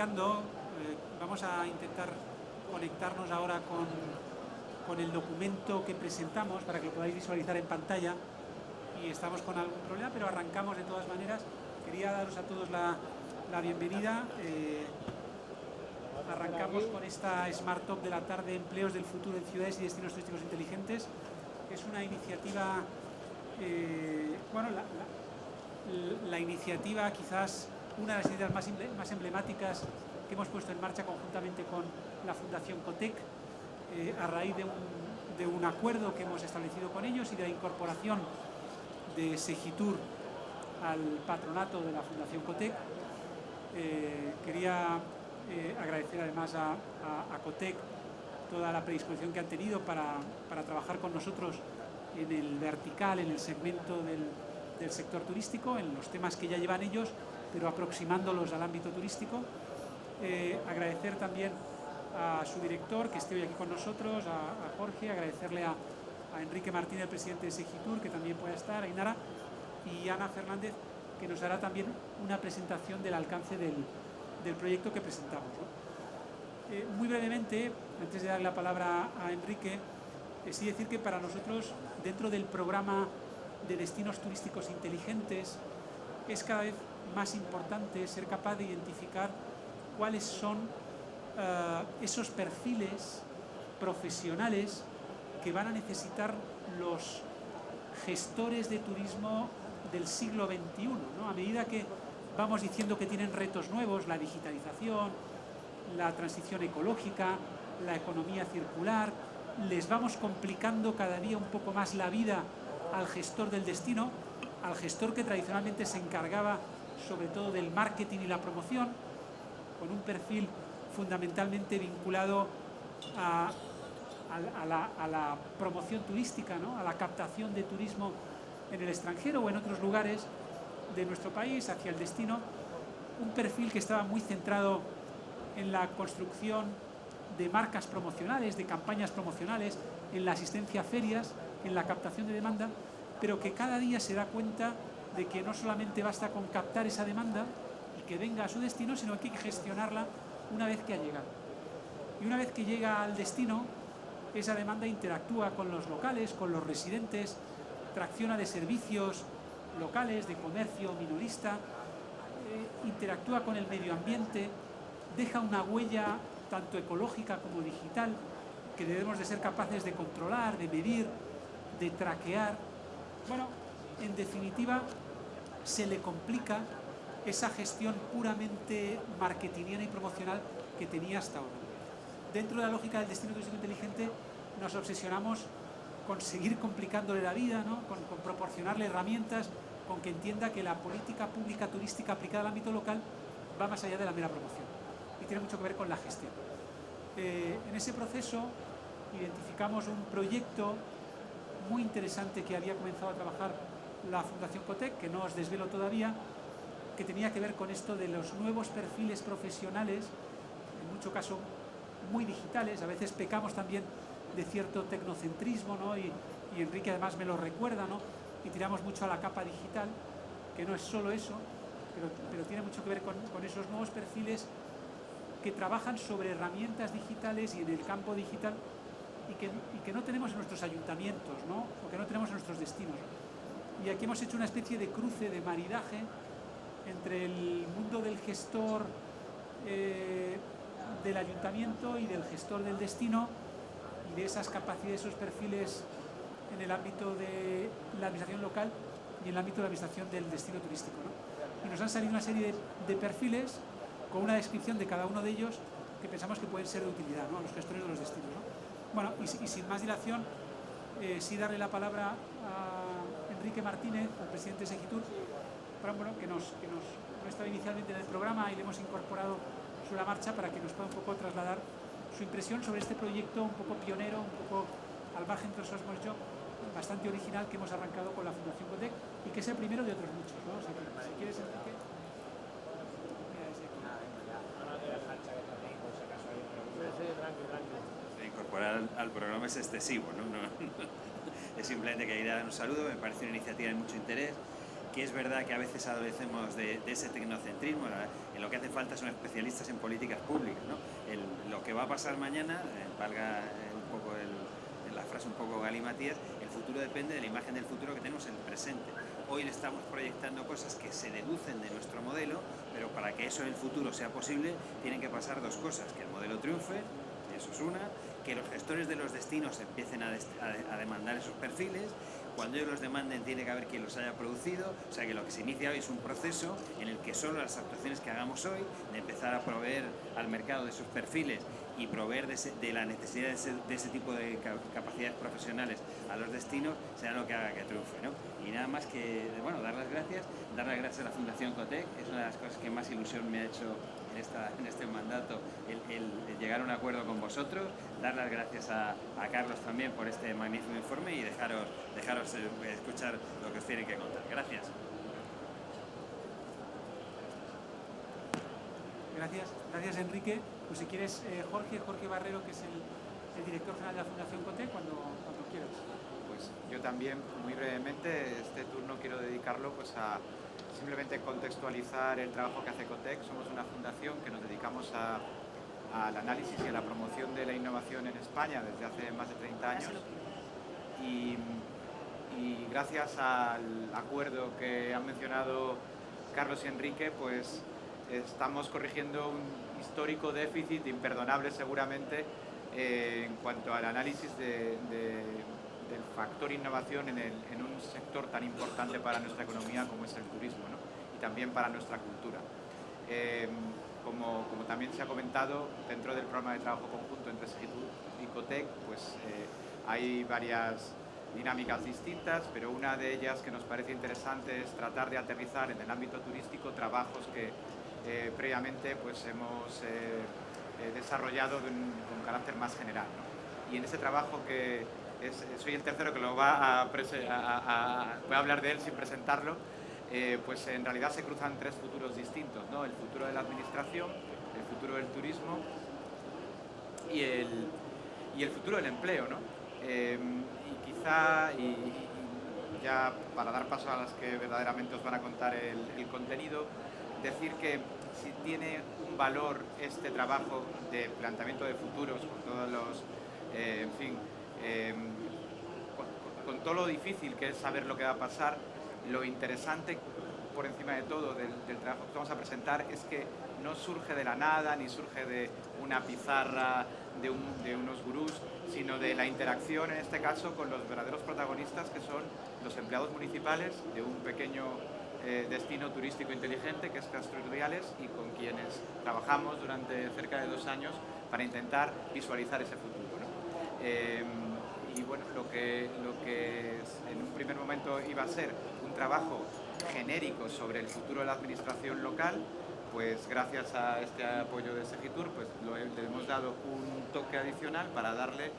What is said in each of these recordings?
arrancando. Vamos a intentar conectarnos ahora con el documento que presentamos para que lo podáis visualizar en pantalla, y estamos con algún problema, pero arrancamos de todas maneras. Quería daros a todos la bienvenida. Arrancamos con esta Smart Talk de la tarde, empleos del futuro en ciudades y destinos turísticos inteligentes. Es una iniciativa, la iniciativa, quizás una de las iniciativas más emblemáticas que hemos puesto en marcha conjuntamente con la Fundación Cotec, a raíz de un acuerdo que hemos establecido con ellos y de la incorporación de Segitur al patronato de la Fundación Cotec. Quería agradecer además a Cotec toda la predisposición que han tenido para trabajar con nosotros en el vertical, en el segmento del sector turístico, en los temas que ya llevan ellos, pero aproximándolos al ámbito turístico. Agradecer también a su director, que esté hoy aquí con nosotros, a Jorge, agradecerle a Enrique Martínez, el presidente de Segitur, que también pueda estar, a Inara, y Ana Fernández, que nos hará también una presentación del alcance del proyecto que presentamos, ¿no? Muy brevemente, antes de dar la palabra a Enrique, sí decir que para nosotros, dentro del programa de destinos turísticos inteligentes, es cada vez más importante ser capaz de identificar cuáles son esos perfiles profesionales que van a necesitar los gestores de turismo del siglo XXI, ¿no? A medida que vamos diciendo que tienen retos nuevos, la digitalización, la transición ecológica, la economía circular, les vamos complicando cada día un poco más la vida al gestor del destino, al gestor que tradicionalmente se encargaba sobre todo del marketing y la promoción, con un perfil fundamentalmente vinculado a la promoción turística, ¿no? A la captación de turismo en el extranjero o en otros lugares de nuestro país hacia el destino, un perfil que estaba muy centrado en la construcción de marcas promocionales, de campañas promocionales, en la asistencia a ferias, en la captación de demanda, pero que cada día se da cuenta de que no solamente basta con captar esa demanda y que venga a su destino, sino que hay que gestionarla una vez que ha llegado. Y una vez que llega al destino, esa demanda interactúa con los locales, con los residentes, tracciona de servicios locales, de comercio minorista, interactúa con el medio ambiente, deja una huella tanto ecológica como digital que debemos de ser capaces de controlar, de medir, de traquear. Bueno, en definitiva, se le complica esa gestión puramente marketingiana y promocional que tenía hasta ahora. Dentro de la lógica del destino turístico inteligente, nos obsesionamos con seguir complicándole la vida, ¿no? con proporcionarle herramientas, con que entienda que la política pública turística aplicada al ámbito local va más allá de la mera promoción y tiene mucho que ver con la gestión. En ese proceso identificamos un proyecto muy interesante que había comenzado a trabajar la Fundación Cotec, que no os desvelo todavía, que tenía que ver con esto de los nuevos perfiles profesionales, en mucho caso muy digitales. A veces pecamos también de cierto tecnocentrismo, ¿no? Y Enrique además me lo recuerda, ¿no? Y tiramos mucho a la capa digital, que no es solo eso, pero tiene mucho que ver con esos nuevos perfiles que trabajan sobre herramientas digitales y en el campo digital y que no tenemos en nuestros ayuntamientos, ¿no? O que no tenemos en nuestros destinos. Y aquí hemos hecho una especie de cruce, de maridaje entre el mundo del gestor del ayuntamiento y del gestor del destino, y de esas capacidades, esos perfiles en el ámbito de la administración local y en el ámbito de la administración del destino turístico, ¿no? Y nos han salido una serie de perfiles con una descripción de cada uno de ellos que pensamos que pueden ser de utilidad, ¿no? A los gestores de los destinos, ¿no? Bueno, y sin más dilación, sí darle la palabra a Enrique Martínez, al presidente de Segitur, que no estaba inicialmente en el programa y le hemos incorporado sobre la marcha para que nos pueda un poco trasladar su impresión sobre este proyecto un poco pionero, un poco al margen de los que hemos hecho, bastante original, que hemos arrancado con la Fundación Cotec y que es el primero de otros muchos, ¿no? O sea que, si quieres, Enrique. Incorporar al programa es excesivo, ¿no? Es simplemente que ir a dar un saludo. Me parece una iniciativa de mucho interés que es verdad que a veces adolecemos de ese tecnocentrismo. Lo que hace falta son especialistas en políticas públicas, ¿no? Lo que va a pasar mañana, valga un poco la frase un poco galimatías, el futuro depende de la imagen del futuro que tenemos en el presente. Hoy le estamos proyectando cosas que se deducen de nuestro modelo, pero para que eso en el futuro sea posible tienen que pasar dos cosas: que el modelo triunfe, eso es una, que los gestores de los destinos empiecen a demandar esos perfiles. Cuando ellos los demanden tiene que haber quien los haya producido, o sea que lo que se inicia hoy es un proceso en el que solo las actuaciones que hagamos hoy, de empezar a proveer al mercado de esos perfiles y proveer de la necesidad de ese tipo de capacidades profesionales a los destinos, será lo que haga que triunfe, ¿no? Y nada más que, bueno, dar las gracias a la Fundación Cotec. Es una de las cosas que más ilusión me ha hecho en este mandato, el llegar a un acuerdo con vosotros. Dar las gracias a Carlos también por este magnífico informe y dejaros escuchar lo que os tienen que contar. Gracias. Gracias Enrique. Pues si quieres, Jorge Barrero, que es el director general de la Fundación Cotec, cuando quieras. Pues yo también, muy brevemente, este turno quiero dedicarlo pues a simplemente contextualizar el trabajo que hace Cotec. Somos una fundación que nos dedicamos al análisis y a la promoción de la innovación en España desde hace más de 30 años. Y gracias al acuerdo que han mencionado Carlos y Enrique, pues estamos corrigiendo un histórico déficit, imperdonable seguramente, en cuanto al análisis del factor innovación en un sector tan importante para nuestra economía como es el turismo, ¿no? Y también para nuestra cultura. Como también se ha comentado, dentro del programa de trabajo conjunto entre Segitur y Cotec, pues hay varias dinámicas distintas, pero una de ellas que nos parece interesante es tratar de aterrizar en el ámbito turístico trabajos que previamente pues hemos desarrollado con carácter más general, ¿no? Y en ese trabajo que soy el tercero que lo voy a hablar de él sin presentarlo, pues en realidad se cruzan tres futuros distintos, ¿no? El futuro de la administración, el futuro del turismo y el futuro del empleo, ¿no? Y quizá, ya para dar paso a las que verdaderamente os van a contar el contenido, decir que si tiene un valor este trabajo de planteamiento de futuros, con todos los, con todo lo difícil que es saber lo que va a pasar, lo interesante por encima de todo del trabajo que vamos a presentar es que no surge de la nada, ni surge de una pizarra, de unos gurús, sino de la interacción, en este caso, con los verdaderos protagonistas, que son los empleados municipales de un pequeño destino turístico inteligente que es Castro Urdiales, y con quienes trabajamos durante cerca de 2 años para intentar visualizar ese futuro, ¿no? Y bueno, lo que en un primer momento iba a ser un trabajo genérico sobre el futuro de la administración local, pues gracias a este apoyo de Segitur, pues le hemos dado un toque adicional para darle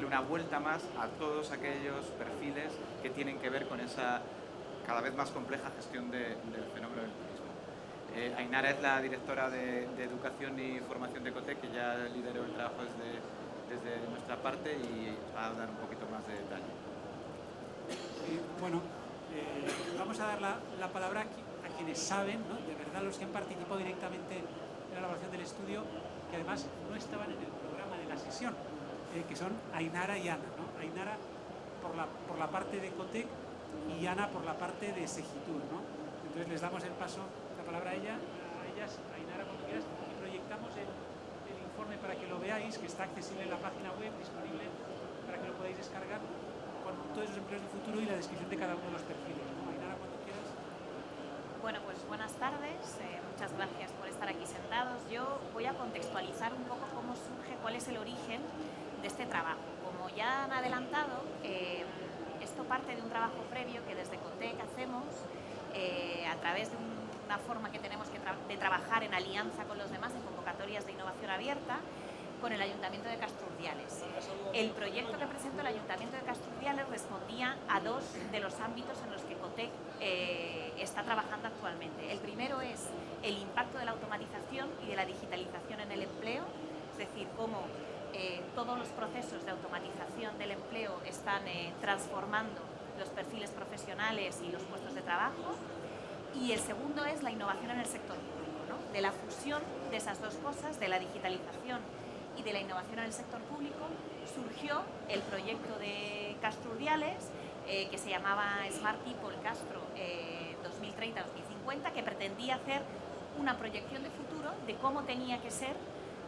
una vuelta más a todos aquellos perfiles que tienen que ver con esa cada vez más compleja gestión del fenómeno del turismo. Ainara es la directora de Educación y Formación de Cotec, que ya lideró el trabajo desde nuestra parte y va a dar un poquito más de detalle. Bueno, vamos a dar la palabra a quienes saben, ¿no? De verdad, los que han participado directamente en la elaboración del estudio, que además no estaban en el programa de la sesión, que son Ainara y Ana, ¿no? Ainara por la parte de Cotec y Ana por la parte de Segitur, ¿no? Entonces les damos la palabra a ellas, Ainara, cuando quieras, y proyectamos el informe para que lo veáis, que está accesible en la página web, disponible para que lo podáis descargar, con todos esos empleos del futuro y la descripción de cada uno de los perfiles, ¿no? Ainara, cuando quieras. Bueno, pues buenas tardes, muchas gracias por estar aquí sentados. Yo voy a contextualizar un poco cómo surge, cuál es el origen de este trabajo. Como ya han adelantado, esto parte de un trabajo previo que desde Cotec hacemos a través de una forma que tenemos de trabajar en alianza con los demás en convocatorias de innovación abierta con el Ayuntamiento de Castro Urdiales. El proyecto que presentó el Ayuntamiento de Castro Urdiales respondía a 2 de los ámbitos en los que Cotec está trabajando actualmente. El primero es el impacto de la automatización y de la digitalización en el empleo, es decir, cómo todos los procesos de automatización del empleo están transformando los perfiles profesionales y los puestos de trabajo. Y el segundo es la innovación en el sector público, ¿no? De la fusión de esas dos cosas, de la digitalización y de la innovación en el sector público, surgió el proyecto de Castro Urdiales, que se llamaba Smart People Castro 2030-2050, que pretendía hacer una proyección de futuro de cómo tenía que ser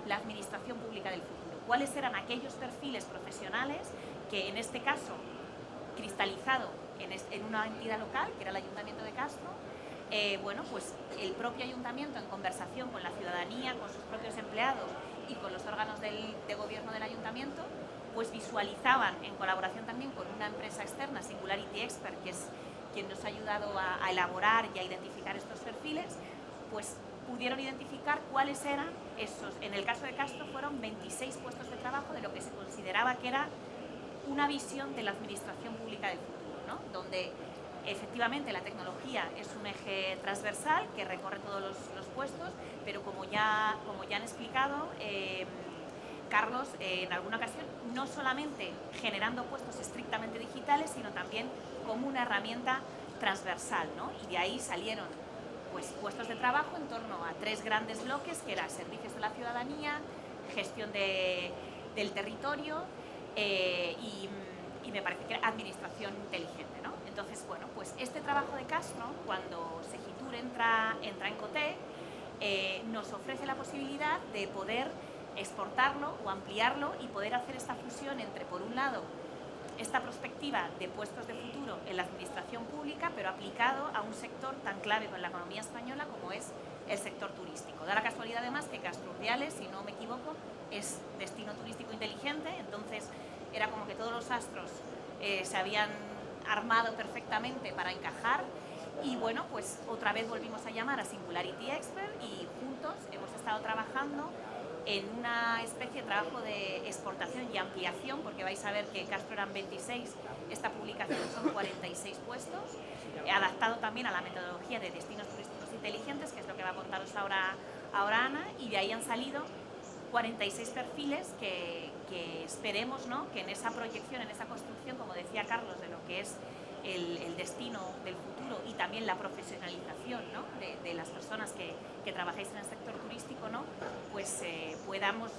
la administración pública del futuro. Cuáles eran aquellos perfiles profesionales que, en este caso, cristalizado en una entidad local, que era el Ayuntamiento de Castro, bueno, pues el propio ayuntamiento, en conversación con la ciudadanía, con sus propios empleados y con los órganos de gobierno del ayuntamiento, pues visualizaban, en colaboración también con una empresa externa, Singularity Expert, que es quien nos ha ayudado a elaborar y a identificar estos perfiles, pues pudieron identificar cuáles eran esos. En el caso de Castro fueron 26 puestos de trabajo de lo que se consideraba que era una visión de la administración pública del futuro, ¿no? Donde efectivamente la tecnología es un eje transversal que recorre todos los puestos, pero como ya han explicado, Carlos, en alguna ocasión, no solamente generando puestos estrictamente digitales, sino también como una herramienta transversal, ¿no? Y de ahí salieron pues, puestos de trabajo en torno a 3 grandes bloques, que eran servicios de la ciudadanía, gestión del territorio y me parece que era administración inteligente, ¿no? Entonces, bueno, pues este trabajo de Castro, cuando Segitur entra en COTEC, nos ofrece la posibilidad de poder exportarlo o ampliarlo y poder hacer esta fusión entre, por un lado, esta perspectiva de puestos de futuro en la administración pública, pero aplicado a un sector tan clave con la economía española como es el sector turístico. Da la casualidad además que Castro Urdiales, si no me equivoco, es destino turístico inteligente, entonces era como que todos los astros se habían armado perfectamente para encajar y bueno, pues otra vez volvimos a llamar a Singularity Expert y juntos hemos estado trabajando en una especie de trabajo de exportación y ampliación, porque vais a ver que Castro eran 26, esta publicación son 46 puestos, adaptado también a la metodología de destinos turísticos inteligentes, que es lo que va a contaros ahora Ana, y de ahí han salido 46 perfiles que esperemos, ¿no?, que en esa proyección, en esa construcción, como decía Carlos, de lo que es el destino del futuro y también la profesionalización, ¿no?, de las personas que trabajáis en el sector turístico, ¿no?, pues podamos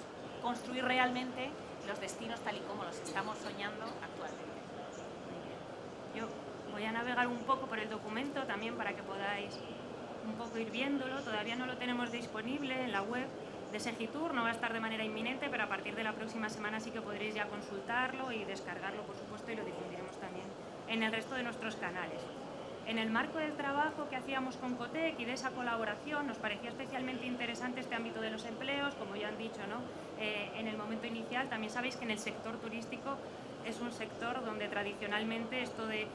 construir realmente los destinos tal y como los estamos soñando actualmente. Yo voy a navegar un poco por el documento también para que podáis un poco ir viéndolo. Todavía no lo tenemos disponible en la web de Segitur, no va a estar de manera inminente, pero a partir de la próxima semana sí que podréis ya consultarlo y descargarlo, por supuesto, y lo difundiremos también en el resto de nuestros canales. En el marco del trabajo que hacíamos con COTEC y de esa colaboración, nos parecía especialmente interesante este ámbito de los empleos, como ya han dicho, ¿no? En el momento inicial. También sabéis que en el sector turístico es un sector donde tradicionalmente esto de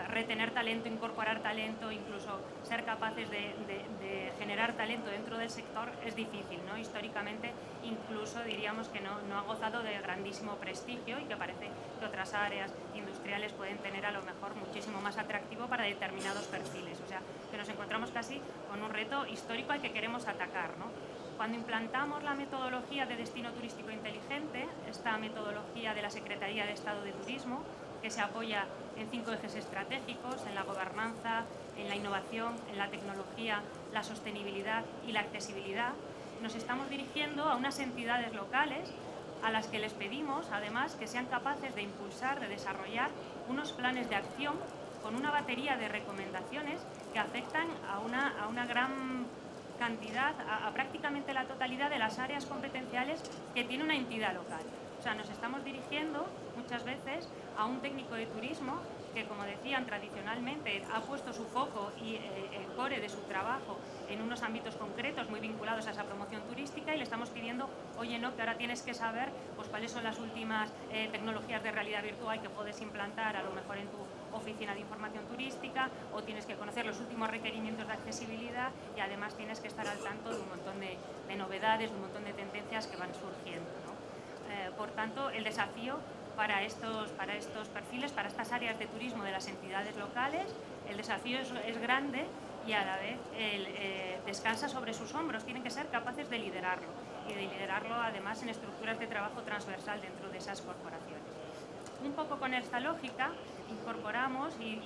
retener talento, incorporar talento, incluso ser capaces de generar talento dentro del sector es difícil, ¿no? Históricamente incluso diríamos que no ha gozado de grandísimo prestigio y que parece que otras áreas industriales pueden tener a lo mejor muchísimo más atractivo para determinados perfiles. O sea, que nos encontramos casi con un reto histórico al que queremos atacar, ¿no? Cuando implantamos la metodología de destino turístico inteligente, esta metodología de la Secretaría de Estado de Turismo, que se apoya en 5 ejes estratégicos, en la gobernanza, en la innovación, en la tecnología, la sostenibilidad y la accesibilidad, nos estamos dirigiendo a unas entidades locales a las que les pedimos, además, que sean capaces de impulsar, de desarrollar unos planes de acción con una batería de recomendaciones que afectan a una gran cantidad, a prácticamente la totalidad de las áreas competenciales que tiene una entidad local. O sea, nos estamos dirigiendo muchas veces a un técnico de turismo que, como decían, tradicionalmente ha puesto su foco y el core de su trabajo en unos ámbitos concretos muy vinculados a esa promoción turística y le estamos pidiendo, oye, no, que ahora tienes que saber pues cuáles son las últimas tecnologías de realidad virtual que puedes implantar a lo mejor en tu oficina de información turística, o tienes que conocer los últimos requerimientos de accesibilidad y además tienes que estar al tanto de un montón de novedades, de un montón de tendencias que van surgiendo, ¿no? Por tanto, el desafío para estos perfiles, para estas áreas de turismo de las entidades locales, el desafío es grande y a la vez descansa sobre sus hombros. Tienen que ser capaces de liderarlo y de liderarlo además en estructuras de trabajo transversal dentro de esas corporaciones. Un poco con esta lógica, incorporamos y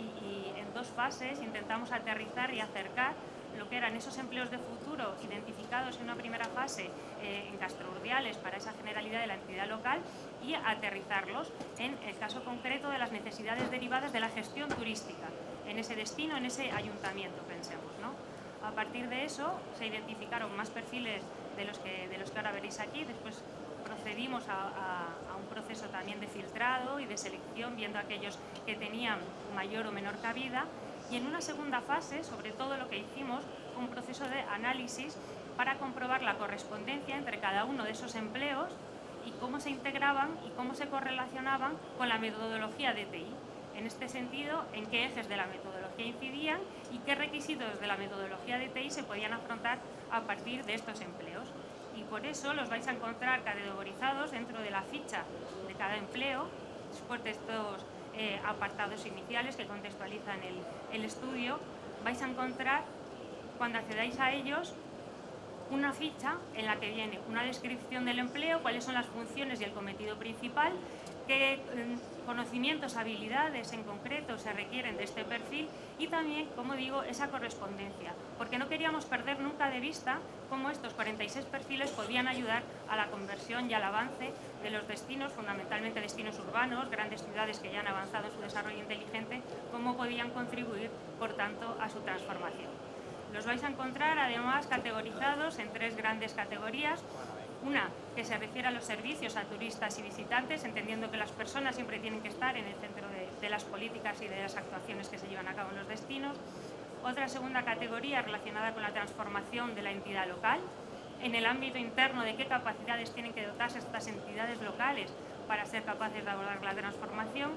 en 2 fases intentamos aterrizar y acercar lo que eran esos empleos de futuro identificados en una primera fase en Castro Urdiales para esa generalidad de la entidad local y aterrizarlos en el caso concreto de las necesidades derivadas de la gestión turística en ese destino, en ese ayuntamiento, pensemos, ¿no? A partir de eso se identificaron más perfiles de los que ahora veréis aquí. Después procedimos a un proceso también de filtrado y de selección, viendo aquellos que tenían mayor o menor cabida. Y en una segunda fase, sobre todo lo que hicimos, fue un proceso de análisis para comprobar la correspondencia entre cada uno de esos empleos y cómo se integraban y cómo se correlacionaban con la metodología de TI. En este sentido, en qué ejes de la metodología incidían y qué requisitos de la metodología de TI se podían afrontar a partir de estos empleos. Y por eso los vais a encontrar categorizados dentro de la ficha de cada empleo, después de estos apartados iniciales que contextualizan el estudio. Vais a encontrar, cuando accedáis a ellos, una ficha en la que viene una descripción del empleo, cuáles son las funciones y el cometido principal, qué conocimientos, habilidades en concreto se requieren de este perfil y también, como digo, esa correspondencia, porque no queríamos perder nunca de vista cómo estos 46 perfiles podían ayudar a la conversión y al avance de los destinos, fundamentalmente destinos urbanos, grandes ciudades que ya han avanzado en su desarrollo inteligente, cómo podían contribuir, por tanto, a su transformación. Los vais a encontrar además categorizados en 3 grandes categorías. Una que se refiere a los servicios a turistas y visitantes, entendiendo que las personas siempre tienen que estar en el centro de las políticas y de las actuaciones que se llevan a cabo en los destinos. Otra segunda categoría relacionada con la transformación de la entidad local, en el ámbito interno de qué capacidades tienen que dotarse estas entidades locales para ser capaces de abordar la transformación.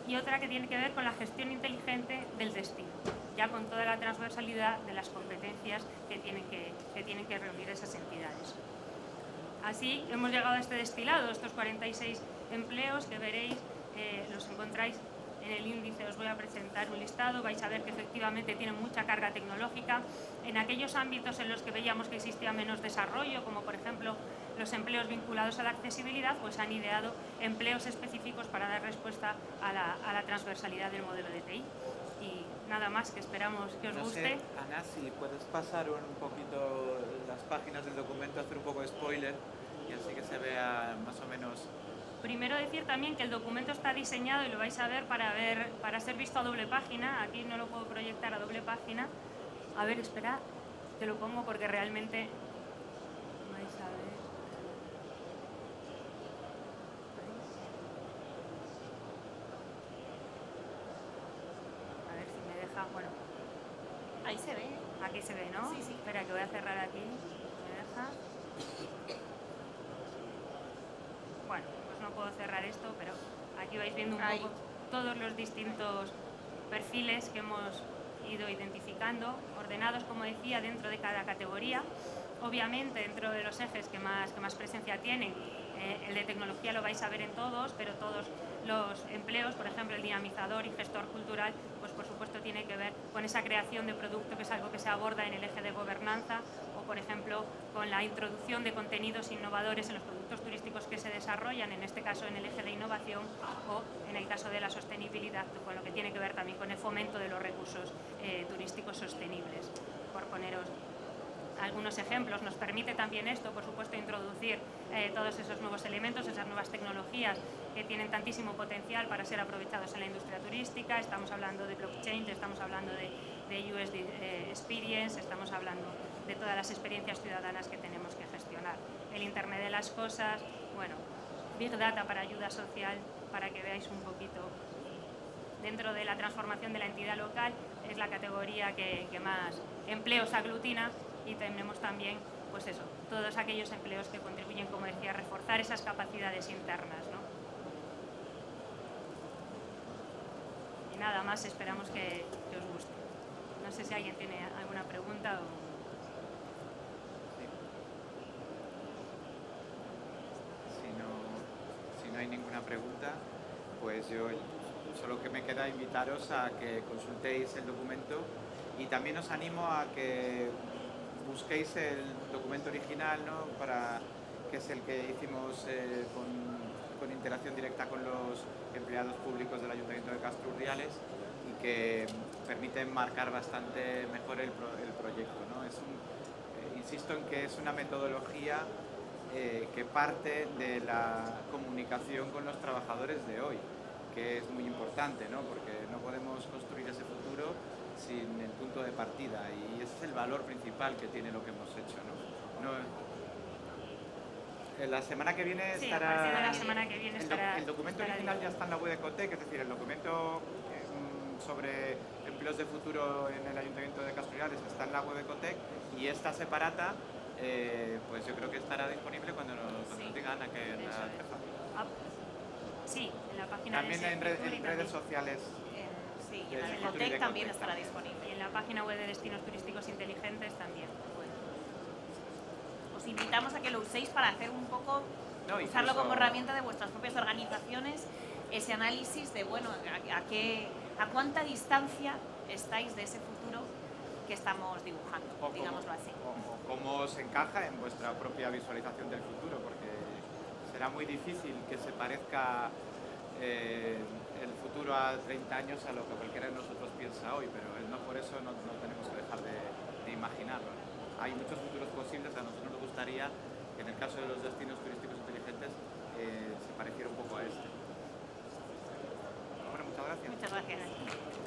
Y otra que tiene que ver con la gestión inteligente del destino, ya con toda la transversalidad de las competencias que tienen que reunir esas entidades. Así hemos llegado a este destilado, estos 46 empleos que veréis, los encontráis en el índice. Os voy a presentar un listado, vais a ver que efectivamente tienen mucha carga tecnológica. En aquellos ámbitos en los que veíamos que existía menos desarrollo, como por ejemplo los empleos vinculados a la accesibilidad, pues han ideado empleos específicos para dar respuesta a la transversalidad del modelo de TI. Y nada más, que esperamos que os guste. Ana, si puedes pasar un poquito las páginas del documento, hacer un poco de spoiler y así que se vea más o menos. Primero decir también que el documento está diseñado, y lo vais a ver para ser visto a doble página. Aquí no lo puedo proyectar a doble página. A ver, espera, te lo pongo porque realmente vais a ver. A ver si me deja, bueno. Ahí se ve. Aquí se ve, ¿no? Sí, sí. Espera, que voy a cerrar aquí. ¿Me deja? Bueno, pues no puedo cerrar esto, pero aquí vais viendo un poco todos los distintos perfiles que hemos ido identificando, ordenados, como decía, dentro de cada categoría. Obviamente, dentro de los ejes que más presencia tienen, el de tecnología lo vais a ver en todos, pero todos los empleos, por ejemplo, el dinamizador y gestor cultural, pues por supuesto tiene que ver con esa creación de producto, que es algo que se aborda en el eje de gobernanza, o por ejemplo con la introducción de contenidos innovadores en los productos turísticos que se desarrollan, en este caso en el eje de innovación, o en el caso de la sostenibilidad, con lo que tiene que ver también con el fomento de los recursos turísticos sostenibles. Por poneros algunos ejemplos, nos permite también esto, por supuesto, introducir todos esos nuevos elementos, esas nuevas tecnologías que tienen tantísimo potencial para ser aprovechados en la industria turística. Estamos hablando de blockchain, estamos hablando de USD Experience, estamos hablando de todas las experiencias ciudadanas que tenemos que gestionar. El Internet de las cosas, bueno, Big Data para ayuda social, para que veáis un poquito. Dentro de la transformación de la entidad local es la categoría que más empleos aglutina, y tenemos también, pues eso, todos aquellos empleos que contribuyen, como decía, a reforzar esas capacidades internas, ¿no? Y nada más, esperamos que os guste. No sé si alguien tiene alguna pregunta o... Si no hay ninguna pregunta, pues yo solo que me queda invitaros a que consultéis el documento, y también os animo a que busquéis el documento original, ¿no? Que es el que hicimos con interacción directa con los empleados públicos del Ayuntamiento de Castro Urdiales y que permiten marcar bastante mejor el proyecto, ¿no? Insisto en que es una metodología que parte de la comunicación con los trabajadores de hoy, que es muy importante, ¿no? Porque no podemos construir ese futuro sin el punto de partida, y ese es el valor principal que tiene lo que hemos hecho, ¿no? La semana que viene Sí, estará... a partir de la semana que viene estará... El documento original ya está en la web de Cotec, es decir, el documento sobre empleos de futuro en el Ayuntamiento de Castro Urdiales está en la web de Cotec, y esta separata pues yo creo que estará disponible cuando nos digan a qué Sí, en la página también de en Segitur redes sociales. Sí, y de en la de Segitur y de Cotec también Cotec estará también. disponible. y en la página web de Destinos Turísticos Inteligentes también. Os invitamos a que lo uséis para hacer un poco, No, usarlo incluso- como herramienta de vuestras propias organizaciones, ese análisis de, bueno, a cuánta distancia estáis de ese futuro que estamos dibujando, O digámoslo así. o cómo se encaja en vuestra propia visualización del futuro, porque será muy difícil que se parezca el futuro a 30 años a lo que cualquiera de nosotros piensa hoy, pero no por eso no tenemos que dejar de imaginarlo, ¿no? Hay muchos futuros posibles, a nosotros nos gustaría que en el caso de los destinos turísticos inteligentes se pareciera un poco a este. Bueno, muchas gracias. Muchas gracias.